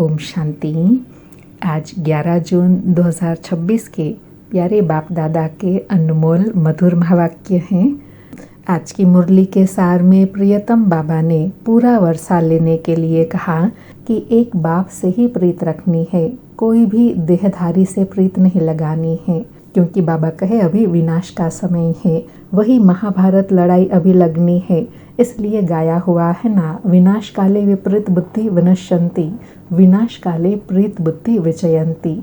ओम शांति। आज 11 जून 2026 के प्यारे बाप दादा के अनमोल मधुर महावाक्य हैं। आज की मुरली के सार में प्रियतम बाबा ने पूरा वर्षा लेने के लिए कहा कि एक बाप से ही प्रीत रखनी है, कोई भी देहधारी से प्रीत नहीं लगानी है, क्योंकि बाबा कहे अभी विनाश का समय है, वही महाभारत लड़ाई अभी लगनी है। इसलिए गाया हुआ है ना, विनाश काले विपरीत बुद्धि विनश्यन्ति, विनाश काले प्रीत बुद्धि विजयंती।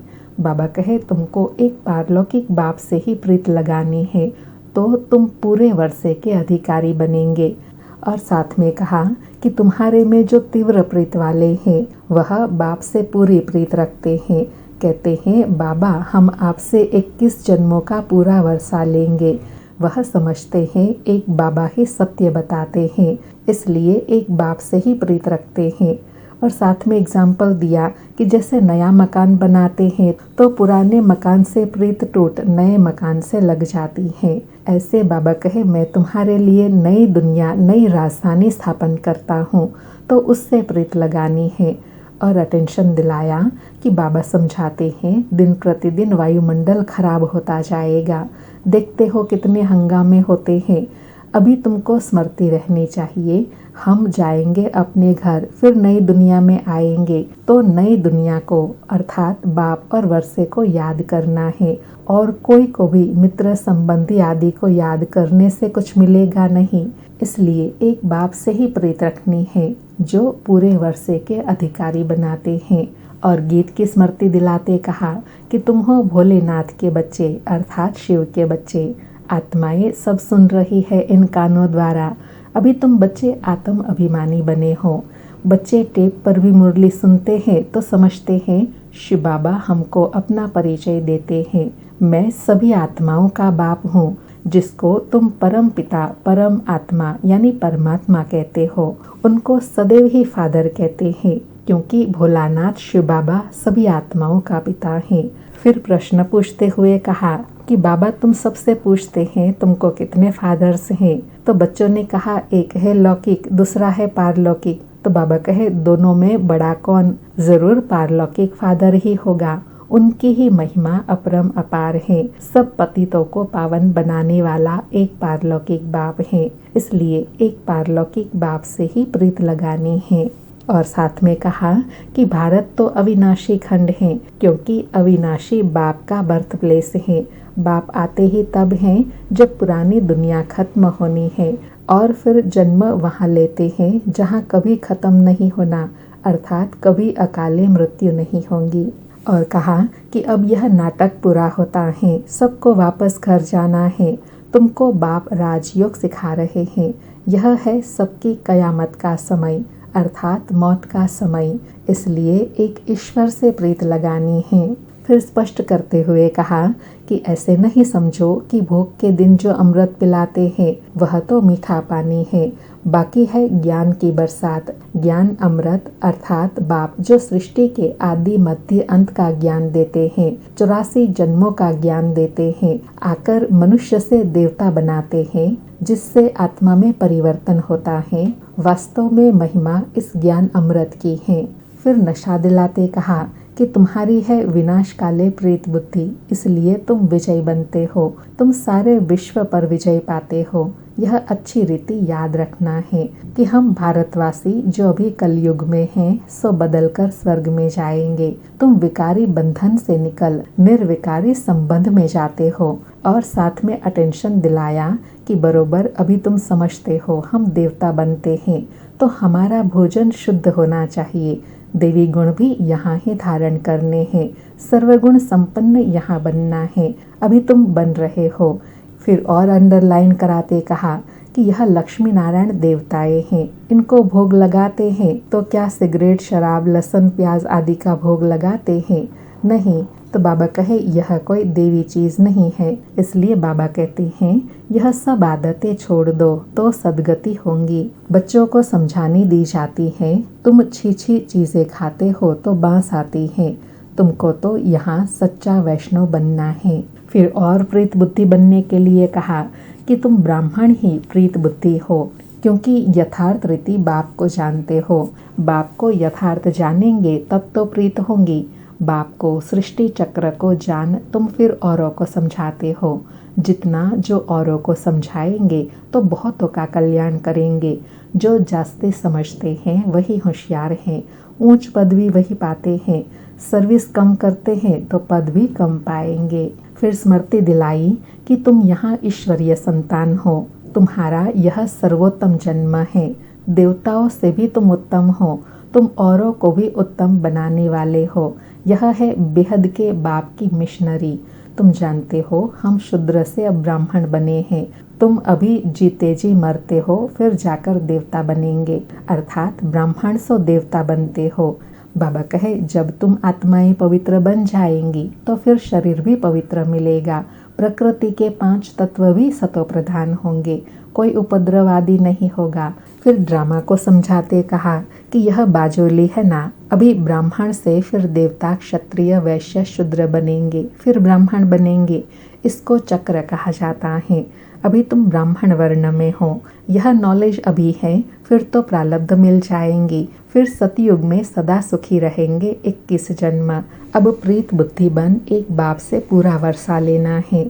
बाबा कहे तुमको एक पारलौकिक बाप से ही प्रीत लगानी है तो तुम पूरे वर्षे के अधिकारी बनेंगे। और साथ में कहा कि तुम्हारे में जो तीव्र प्रीत वाले हैं वह बाप से पूरी प्रीत रखते हैं। कहते हैं बाबा हम आपसे 21 जन्मों का पूरा वर्षा लेंगे। वह समझते हैं एक बाबा ही सत्य बताते हैं, इसलिए एक बाप से ही प्रीत रखते हैं। और साथ में एग्जाम्पल दिया कि जैसे नया मकान बनाते हैं तो पुराने मकान से प्रीत टूट नए मकान से लग जाती है। ऐसे बाबा कहे मैं तुम्हारे लिए नई दुनिया नई राजधानी स्थापन करता हूँ, तो उससे प्रीत लगानी है। और अटेंशन दिलाया कि बाबा समझाते हैं दिन प्रतिदिन वायुमंडल खराब होता जाएगा, देखते हो कितने हंगामे होते हैं। अभी तुमको स्मृति रहनी चाहिए, हम जाएंगे अपने घर, फिर नई दुनिया में आएंगे तो नई दुनिया को अर्थात बाप और वर्षे को याद करना है। और कोई को भी मित्र संबंधी आदि को याद करने से कुछ मिलेगा नहीं, इसलिए एक बाप से ही प्रीत रखनी है जो पूरे वर्षे के अधिकारी बनाते हैं। और गीत की स्मृति दिलाते कहा कि तुम हो भोलेनाथ के बच्चे अर्थात शिव के बच्चे। आत्माएं सब सुन रही है इन कानों द्वारा, अभी तुम बच्चे आत्म अभिमानी बने हो। बच्चे टेप पर भी मुरली सुनते हैं तो समझते हैं शिव बाबा हमको अपना परिचय देते हैं, मैं सभी आत्माओं का बाप हूँ, जिसको तुम परम पिता परम आत्मा यानी परमात्मा कहते हो, उनको सदैव ही फादर कहते हैं, क्योंकि भोलानाथ शिव बाबा सभी आत्माओं का पिता हैं। फिर प्रश्न पूछते हुए कहा कि बाबा तुम सबसे पूछते हैं तुमको कितने फादर्स हैं, तो बच्चों ने कहा एक है लौकिक दूसरा है पारलौकिक। तो बाबा कहे दोनों में बड़ा कौन? जरूर पारलौकिक फादर ही होगा, उनकी ही महिमा अपरम अपार है। सब पतितों को पावन बनाने वाला एक पारलौकिक बाप है, इसलिए एक पारलौकिक बाप से ही प्रीत लगानी है। और साथ में कहा कि भारत तो अविनाशी खंड है, क्योंकि अविनाशी बाप का बर्थ प्लेस है। बाप आते ही तब हैं जब पुरानी दुनिया खत्म होनी है, और फिर जन्म वहाँ लेते हैं जहाँ कभी खत्म नहीं होना, अर्थात कभी अकाले मृत्यु नहीं होगी। और कहा कि अब यह नाटक पूरा होता है, सबको वापस घर जाना है, तुमको बाप राजयोग सिखा रहे हैं। यह है सबकी कयामत का समय अर्थात मौत का समय, इसलिए एक ईश्वर से प्रीत लगानी है। फिर स्पष्ट करते हुए कहा कि ऐसे नहीं समझो कि भोग के दिन जो अमृत पिलाते हैं वह तो मीठा पानी है, बाकी है ज्ञान की बरसात। ज्ञान अमृत अर्थात बाप जो सृष्टि के आदि मध्य अंत का ज्ञान देते हैं, 84 जन्मों का ज्ञान देते हैं, आकर मनुष्य से देवता बनाते हैं, जिससे आत्मा में परिवर्तन होता है। वास्तव में महिमा इस ज्ञान अमृत की है। फिर नशा दिलाते कहा कि तुम्हारी है विनाश काले प्रीत बुद्धि, इसलिए तुम विजय बनते हो, तुम सारे विश्व पर विजय पाते हो। यह अच्छी रीति याद रखना है कि हम भारतवासी जो अभी कलयुग में हैं सो बदलकर स्वर्ग में जाएंगे। तुम विकारी बंधन से निकल निर्विकारी संबंध में जाते हो। और साथ में अटेंशन दिलाया कि बरोबर अभी तुम समझते हो हम देवता बनते हैं तो हमारा भोजन शुद्ध होना चाहिए, देवी गुण भी यहाँ ही धारण करने हैं, सर्वगुण संपन्न यहाँ बनना है, अभी तुम बन रहे हो। फिर और अंडरलाइन कराते कहा कि यह लक्ष्मी नारायण देवताएं हैं, इनको भोग लगाते हैं तो क्या सिगरेट शराब लहसुन प्याज आदि का भोग लगाते हैं? नहीं। तो बाबा कहे यह कोई देवी चीज नहीं है, इसलिए बाबा कहते हैं यह सब आदतें छोड़ दो तो सदगति होंगी। बच्चों को समझानी दी जाती है, तुम छी चीजें खाते हो तो बांस आती है, तुमको तो यहाँ सच्चा वैष्णव बनना है। फिर और प्रीत बुद्धि बनने के लिए कहा कि तुम ब्राह्मण ही प्रीत बुद्धि हो, क्योंकि यथार्थ रीति बाप को जानते हो। बाप को यथार्थ जानेंगे तब तो प्रीत होंगी। बाप को सृष्टि चक्र को जान तुम फिर औरों को समझाते हो। जितना जो औरों को समझाएंगे तो बहुतों का कल्याण करेंगे। जो जास्ते समझते हैं वही होशियार हैं। ऊंच पद भी वही पाते हैं। सर्विस कम करते हैं तो पद भी कम पाएंगे। फिर स्मृति दिलाई कि तुम यहाँ ईश्वरीय संतान हो। तुम्हारा यह सर्वोत्तम जन्म है। देवताओं से भी तुम उत्तम हो। तुम औरों को भी उत्तम बनाने वाले हो। यह है बेहद के बाप की मिशनरी। तुम जानते हो हम शूद्र से अब ब्राह्मण बने हैं। तुम अभी जीते जी मरते हो, फिर जाकर देवता बनेंगे, अर्थात ब्राह्मण से देवता बनते हो। बाबा कहे जब तुम आत्माएं पवित्र बन जाएंगी तो फिर शरीर भी पवित्र मिलेगा। प्रकृति के 5 तत्व भी सतो प्रधान होंगे। कोई उपद्रव आदि नहीं होगा। फिर ड्रामा को समझाते कहा कि यह बाजोली है ना, अभी ब्राह्मण से फिर देवता, क्षत्रिय, वैश्य, शूद्र बनेंगे, फिर ब्राह्मण बनेंगे। इसको चक्र कहा जाता है। अभी तुम ब्राह्मण वर्ण में हो। यह नॉलेज अभी है, फिर तो प्रारब्ध मिल जाएंगी। फिर सतयुग में सदा सुखी रहेंगे 21 जन्म। अब प्रीत बुद्धि बन एक बाप से पूरा वर्षा लेना है।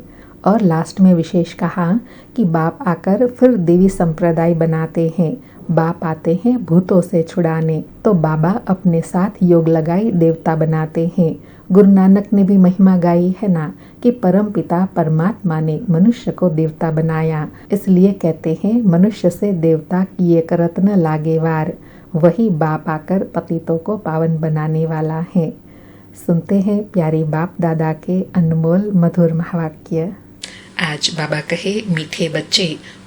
और लास्ट में विशेष कहा कि बाप आकर फिर देवी संप्रदाय बनाते हैं। बाप आते हैं भूतों से छुड़ाने, तो बाबा अपने साथ योग लगाई देवता बनाते हैं। गुरु नानक ने भी महिमा गाई है ना कि परम पिता परमात्मा ने मनुष्य को देवता बनाया। इसलिए कहते हैं मनुष्य से देवता किए करत न लागे वार। वही बाप आकर पतितों को पावन बनाने वाला है। सुनते हैं प्यारे बाप दादा के अनमोल मधुर महावाक्य। आज बाबा कहे मीठे बच्चे,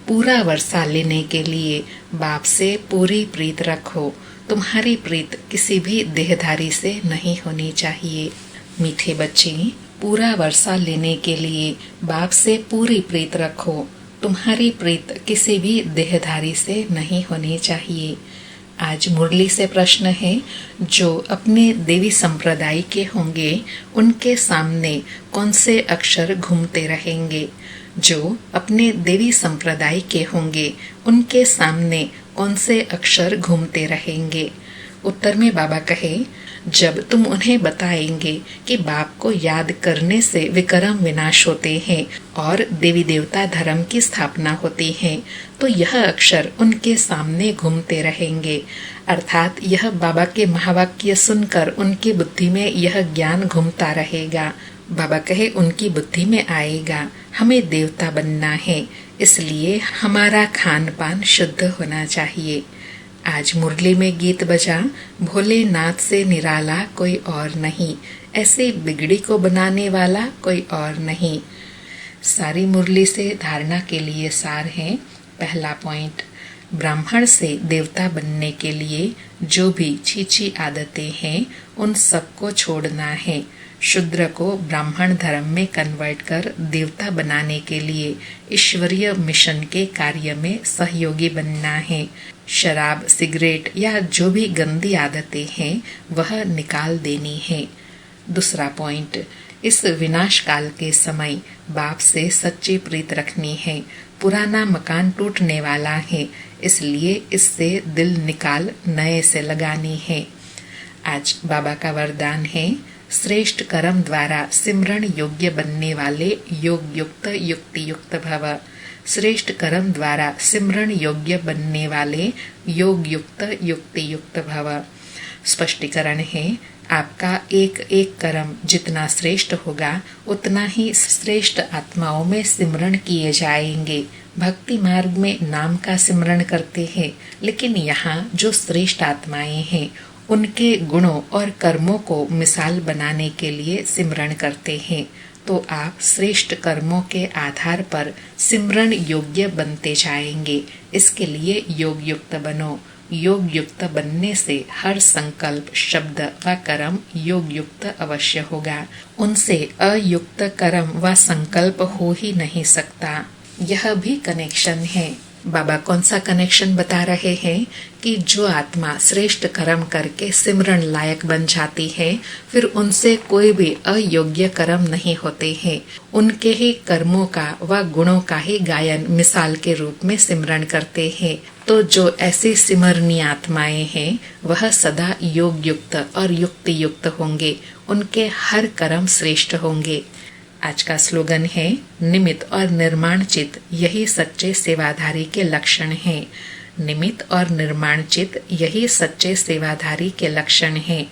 पूरा वर्षा लेने के लिए बाप से पूरी प्रीत रखो। तुम्हारी प्रीत किसी भी देहधारी से नहीं होनी चाहिए। मीठे बच्चे, पूरा वर्षा लेने के लिए बाप से पूरी प्रीत रखो। तुम्हारी प्रीत किसी भी देहधारी से नहीं होनी चाहिए। आज मुरली से प्रश्न है, जो अपने देवी संप्रदाय के होंगे उनके सामने कौन से अक्षर घूमते रहेंगे? जो अपने देवी संप्रदाय के होंगे उनके सामने कौन से अक्षर घूमते रहेंगे? उत्तर में बाबा कहे, जब तुम उन्हें बताएंगे कि बाप को याद करने से विक्रम विनाश होते हैं और देवी देवता धर्म की स्थापना होती है, तो यह अक्षर उनके सामने घूमते रहेंगे। अर्थात यह बाबा के महावाक्य सुनकर उनकी बुद्धि में यह ज्ञान घूमता रहेगा। बाबा कहे उनकी बुद्धि में आएगा हमें देवता बनना है, इसलिए हमारा खान पान शुद्ध होना चाहिए। आज मुरली में गीत बजा, भोलेनाथ से निराला कोई और नहीं, ऐसे बिगड़ी को बनाने वाला कोई और नहीं। सारी मुरली से धारणा के लिए सार है। पहला पॉइंट, ब्राह्मण से देवता बनने के लिए जो भी छीछी आदतें हैं उन सबको छोड़ना है। शूद्र को ब्राह्मण धर्म में कन्वर्ट कर देवता बनाने के लिए ईश्वरीय मिशन के कार्य में सहयोगी बनना है। शराब, सिगरेट या जो भी गंदी आदतें हैं वह निकाल देनी है। दूसरा पॉइंट, इस विनाश काल के समय बाप से सच्ची प्रीत रखनी है। पुराना मकान टूटने वाला है, इसलिए इससे दिल निकाल नए से लगानी है। आज बाबा का वरदान है, श्रेष्ठ कर्म द्वारा सिमरण योग्य बनने वाले योग युक्त युक्ति युक्त भव। श्रेष्ठ कर्म द्वारा सिमरण योग्य बनने वाले योग युक्त युक्ति युक्त भव। स्पष्टीकरण है, आपका एक एक कर्म जितना श्रेष्ठ होगा उतना ही श्रेष्ठ आत्माओं में सिमरण किए जाएंगे। भक्ति मार्ग में नाम का सिमरण करते हैं, लेकिन यहाँ जो श्रेष्ठ आत्माएं हैं उनके गुणों और कर्मों को मिसाल बनाने के लिए सिमरण करते हैं। तो आप श्रेष्ठ कर्मों के आधार पर सिमरण योग्य बनते जाएंगे। इसके लिए योग युक्त बनो। योग युक्त बनने से हर संकल्प, शब्द व कर्म योग युक्त अवश्य होगा। उनसे अयुक्त कर्म व संकल्प हो ही नहीं सकता। यह भी कनेक्शन है। बाबा कौन सा कनेक्शन बता रहे हैं कि जो आत्मा श्रेष्ठ कर्म करके सिमरण लायक बन जाती है, फिर उनसे कोई भी अयोग्य कर्म नहीं होते हैं। उनके ही कर्मों का व गुणों का ही गायन मिसाल के रूप में सिमरण करते हैं। तो जो ऐसी सिमरणीय आत्माएं हैं, वह सदा योग युक्त और युक्ति युक्त होंगे। उनके हर कर्म श्रेष्ठ होंगे। आज का स्लोगन है, निमित्त और निर्माण चित्त यही सच्चे सेवाधारी के लक्षण हैं। निमित्त और निर्माण चित्त यही सच्चे सेवाधारी के लक्षण हैं।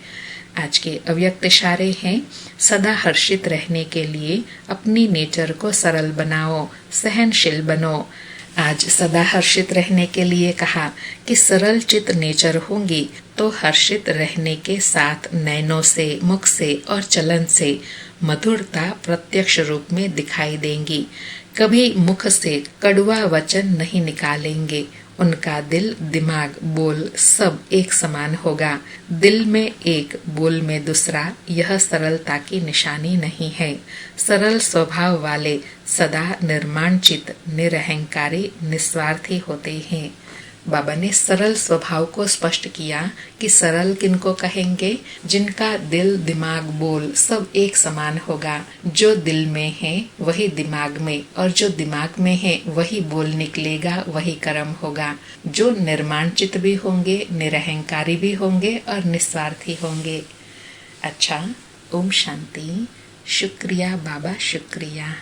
आज के अव्यक्त इशारे हैं, सदा हर्षित रहने के लिए अपनी नेचर को सरल बनाओ, सहनशील बनो। आज सदा हर्षित रहने के लिए कहा कि सरल चित्त नेचर होंगी तो हर्षित रहने के साथ नैनों से, मुख से और चलन से मधुरता प्रत्यक्ष रूप में दिखाई देंगी। कभी मुख से कड़वा वचन नहीं निकालेंगे। उनका दिल, दिमाग, बोल सब एक समान होगा। दिल में एक, बोल में दूसरा, यह सरलता की निशानी नहीं है। सरल स्वभाव वाले सदा निर्माण चित्त, निरहंकारी, निस्वार्थी होते हैं। बाबा ने सरल स्वभाव को स्पष्ट किया कि सरल किनको कहेंगे? जिनका दिल, दिमाग, बोल सब एक समान होगा। जो दिल में है वही दिमाग में, और जो दिमाग में है वही बोल निकलेगा, वही कर्म होगा। जो निर्माण चित्त भी होंगे, निरहंकारी भी होंगे और निस्वार्थी होंगे। अच्छा, ओम शांति। शुक्रिया बाबा, शुक्रिया।